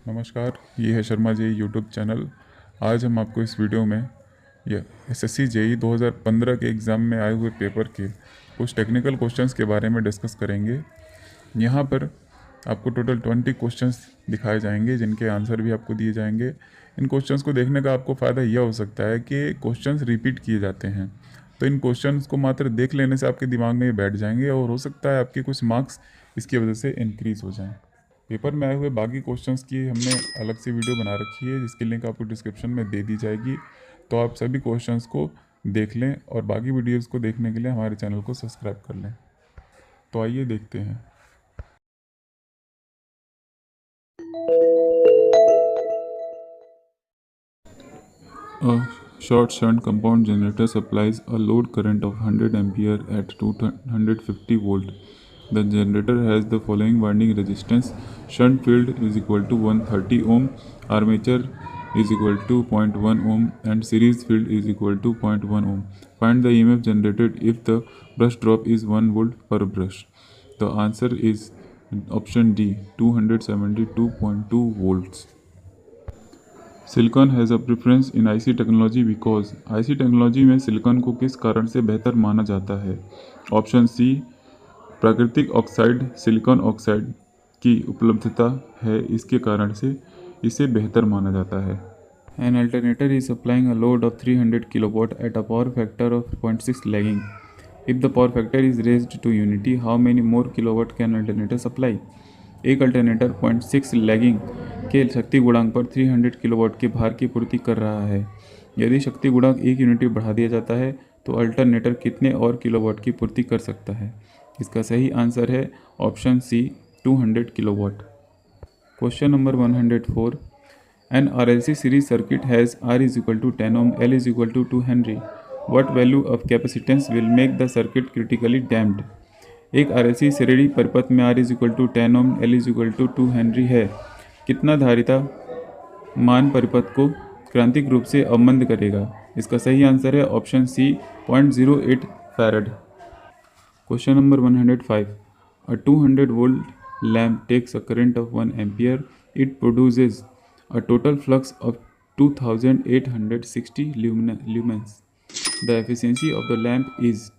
नमस्कार, ये है शर्मा जी यूट्यूब चैनल। आज हम आपको इस वीडियो में यह SSC JE 2015 के एग्ज़ाम में आए हुए पेपर के कुछ टेक्निकल क्वेश्चंस के बारे में डिस्कस करेंगे। यहाँ पर आपको टोटल 20 क्वेश्चंस दिखाए जाएंगे जिनके आंसर भी आपको दिए जाएंगे। इन क्वेश्चंस को देखने का आपको फ़ायदा यह हो सकता है कि क्वेश्चंस रिपीट किए जाते हैं, तो इन क्वेश्चंस को मात्र देख लेने से आपके दिमाग में ये बैठ जाएंगे और हो सकता है आपके कुछ मार्क्स इसकी वजह से इंक्रीज़ हो जाएँ। पेपर में आए हुए बाकी क्वेश्चंस की हमने अलग से वीडियो बना रखी है जिसकी लिंक आपको डिस्क्रिप्शन में दे दी जाएगी, तो आप सभी क्वेश्चंस को देख लें और बाकी वीडियोस को देखने के लिए हमारे चैनल को सब्सक्राइब कर लें। तो आइए देखते हैं। A short shunt compound generator supplies a load current of 100 ampere at 250 volt. The generator has the following winding resistance: shunt field is equal to 130 ohm, armature is equal to 0.1 ohm, and series field is equal to 0.1 ohm. Find the EMF generated if the brush drop is 1 volt per brush. The answer is option D, 272.2 volts. Silicon has a preference in IC technology because IC technology में silicon को किस कारण से बेहतर माना जाता है? Option सी, प्राकृतिक ऑक्साइड सिलिकॉन ऑक्साइड की उपलब्धता है, इसके कारण से इसे बेहतर माना जाता है। An alternator is supplying a load of 300 kilowatt at a power factor of 0.6 lagging. If the power factor is raised to unity, how many more kilowatt can alternator supply? एक अल्टरनेटर 0.6 लैगिंग के शक्ति गुणांक पर 300 kilowatt के भार की पूर्ति कर रहा है। यदि शक्ति गुणांक 1 यूनिटी बढ़ा दिया जाता है तो अल्टरनेटर कितने और किलोवाट की पूर्ति कर सकता है? इसका सही आंसर है option C, 200 kilowatt. Question number 104, an RLC series circuit has R is equal to 10 ohm, L is equal to 2 Henry. What value of capacitance will make the circuit critically damped? एक RLC श्रेणी परिपथ में R is equal to 10 ohm, L is equal to 2 Henry है। कितना धारिता मान परिपथ को क्रांतिक रूप से अवमंद करेगा? इसका सही आंसर है option C, 0.08 farad. Question number 105, a 200 volt lamp takes a current of 1 ampere, it produces a total flux of 2860 lumens. The efficiency of the lamp is.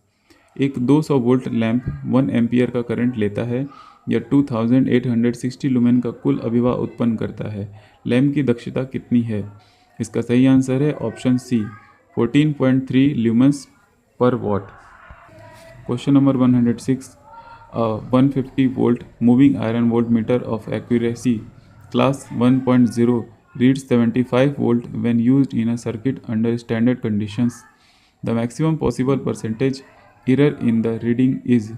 एक 200 वोल्ट लैंप 1 एम्पियर का करंट लेता है या 2860 lumen का कुल अभिवाह उत्पन्न करता है। लैंप की दक्षता कितनी है? इसका सही आंसर है ऑप्शन सी, 14.3 ल्यूमेंस पर what. Question number 106, 150 volt moving iron volt meter of accuracy class 1.0 reads 75 volt when used in a circuit under standard conditions. The maximum possible percentage error in the reading is।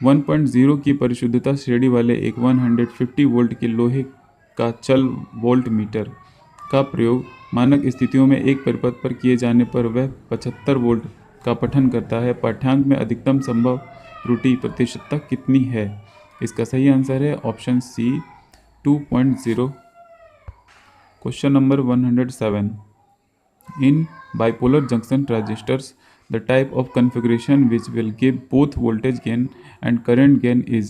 1.0 की परिशुद्धता श्रेणी वाले एक 150 volt के लोहे का चल volt meter का प्रयोग मानक स्थितियों में एक परिपथ पर किए जाने पर वह 75 वोल्ट का पठन करता है। पाठ्यांक में अधिकतम संभव त्रुटि प्रतिशतता कितनी है? इसका सही आंसर है option C, 2.0। Question number 107, in bipolar junction transistors the type of configuration which will give both voltage gain and current gain is।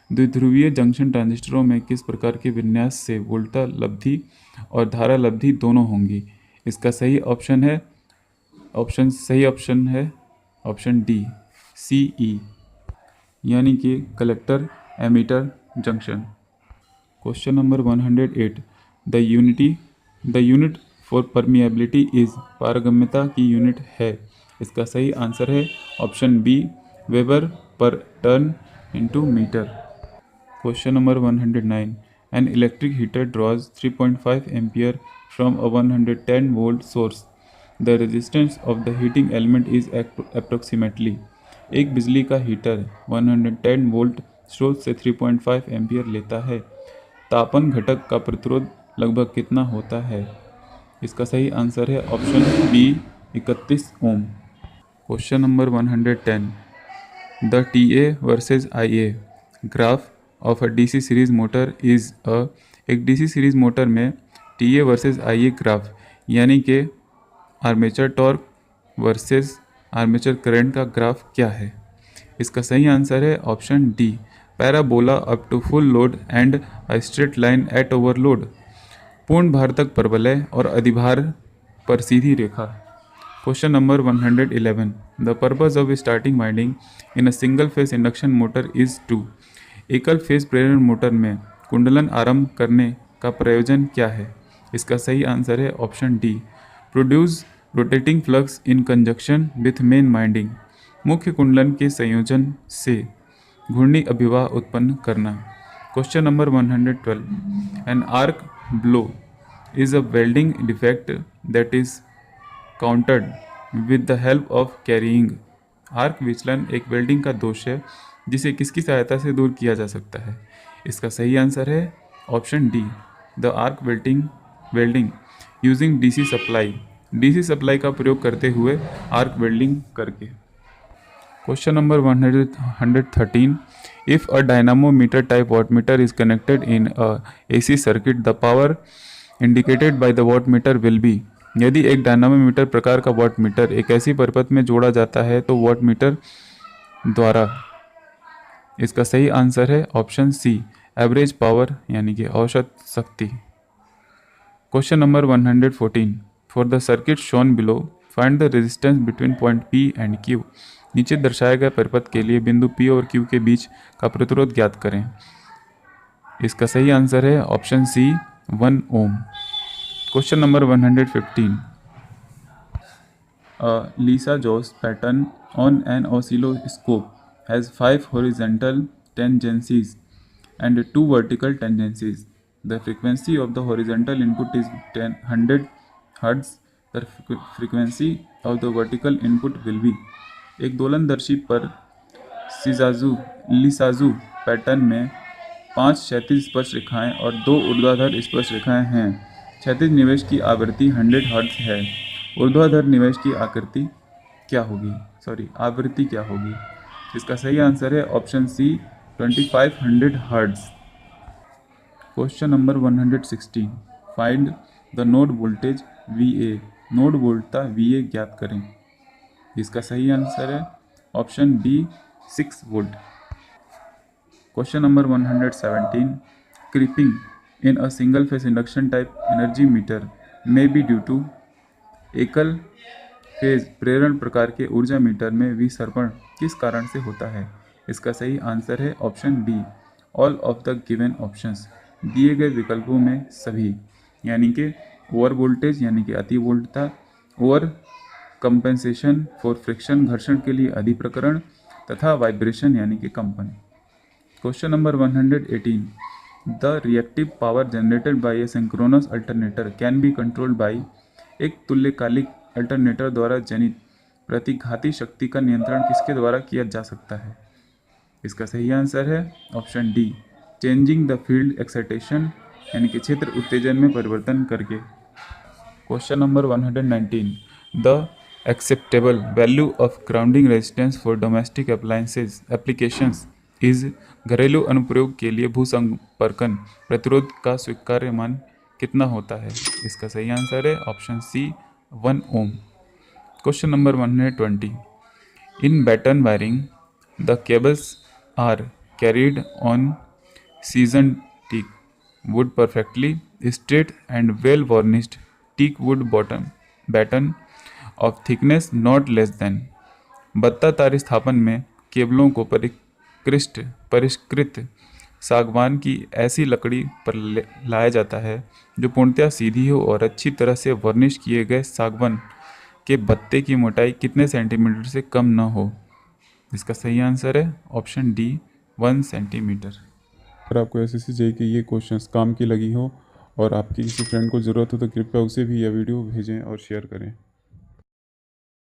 द्विध्रुवीय जंक्शन ट्रांजिस्टरों में किस प्रकार के विन्यास से वोल्टा लब्धि और धारा लब्धि दोनों होंगी? इसका सही ऑप्शन है ऑप्शन डी, CE, यानी कि collector emitter junction. Question number 108, the unit for permeability is. पारगम्यता की यूनिट है। इसका सही आंसर है option B, weber per turn into metre. Question number 109, an electric heater draws 3.5 ampere from a 110 volt source. The resistance of the heating element is approximately. एक बिजली का heater 110 volt स्रोत से 3.5 एम्पियर लेता है। तापन घटक का प्रतिरोध लगभग कितना होता है? इसका सही आंसर है option B, 31 ohm. Question number 110, the TA versus IA graph of a DC series motor is a. एक DC सीरीज मोटर में TA वर्सेस IA ग्राफ यानी कि armature torque versus armature current का ग्राफ क्या है? इसका सही आंसर है option D, parabola up to full load and a straight line at overload. पूर्ण भार तक परवलय और अधिभार पर सीधी रेखा। Question number 111। The purpose of starting winding in a single phase induction motor is to. एकल फेस प्रेरण मोटर में कुंडलन आरंभ करने का प्रयोजन क्या है? इसका सही आंसर है option D, produce rotating flux in conjunction with main winding. मुख्य कुंडलन के संयोजन से घूर्णी अभिवाह उत्पन्न करना। Question number 112। An arc blow is a welding defect that is countered with the help of carrying। Arc विचलन एक वेल्डिंग का दोष है जिसे किसकी सहायता से दूर किया जा सकता है? इसका सही आंसर है option D, the arc welding using DC supply. DC supply का प्रयोग करते हुए आर्क वेल्डिंग करके। Question number 113। If a dynamometer type wattmeter is connected in a AC circuit, the power indicated by the wattmeter will be। यदि एक dynamometer प्रकार का wattmeter एक ऐसी परिपथ में जोड़ा जाता है तो वाटमीटर द्वारा। इसका सही आंसर है ऑप्शन सी, एवरेज पावर यानी कि औसत शक्ति। Question number 114। For the circuit shown below find the resistance between point P and Q. नीचे दर्शाए गए परिपथ के लिए बिंदु P और Q के बीच का प्रतिरोध ज्ञात करें। इसका सही आंसर है option C, 1 ohm. Question number 115। Lissajous pattern on an oscilloscope has 5 horizontal tangencies and 2 vertical tangencies। The frequency of the horizontal input is 100 Hz। The frequency of the vertical input will be। एक दोलनदर्शी पर लिसाजू pattern में 5 क्षैतिज स्पर्श रेखाएं और 2 ऊर्ध्वाधर स्पर्श रेखाएं हैं। क्षैतिज निवेश की आवृत्ति 100 हर्ट्ज है। ऊर्ध्वाधर निवेश की आवृत्ति क्या होगी? इसका सही आंसर है option C, 2500 hertz. Question number 116। Find the node voltage VA। Node वोल्टता VA ज्ञात करें। इसका सही आंसर है option B, 6 volt. Question number 117। Creeping in a single phase induction type energy meter may be due to. एकल phase प्रेरण प्रकार के ऊर्जा मीटर में विसर्पण किस कारण से होता है? इसका सही आंसर है option B, all of the given options. दिए गए विकल्पों में सभी, यानी कि ओवर वोल्टेज यानी कि अति वोल्टता, ओवर कंपेंसेशन फॉर फ्रिक्शन घर्षण के लिए अधिप्रकरण, तथा वाइब्रेशन यानी कि कंपन। Question number 118। The reactive power generated by a synchronous alternator can be controlled by. एक तुल्यकालिक अल्टरनेटर द्वारा जनित प्रतिघाती शक्ति का नियंत्रण किसके द्वारा किया जा सकता है? इसका सही आंसर है option D, changing the field excitation यानी कि क्षेत्र उत्तेजन में परिवर्तन करके। Question number 119। The acceptable value of grounding resistance for domestic applications is. घरेलू अनुप्रयोग के लिए भूसंपर्कन प्रतिरोध का स्वीकार्य मान कितना होता है? इसका सही आंसर है option C, 1 ohm. Question number 120। In batten wiring the cables are carried on season teak wood perfectly straight and well varnished teak wood bottom batten of thickness not less than. बत्ता तार स्थापन में केबलों को परिष्कृत सागवान की ऐसी लकड़ी पर लाया जाता है जो पूर्णतया सीधी हो और अच्छी तरह से वर्निश किए गए सागवान के बत्ते की मोटाई कितने सेंटीमीटर से कम न हो? इसका सही आंसर है ऑप्शन डी, 1 सेंटीमीटर। अगर आपको SSC JE के ये क्वेश्चंस काम की लगी हो और आपकी किसी फ्रेंड को ज़रूरत हो तो कृपया उसे भी यह वीडियो भेजें और शेयर करें।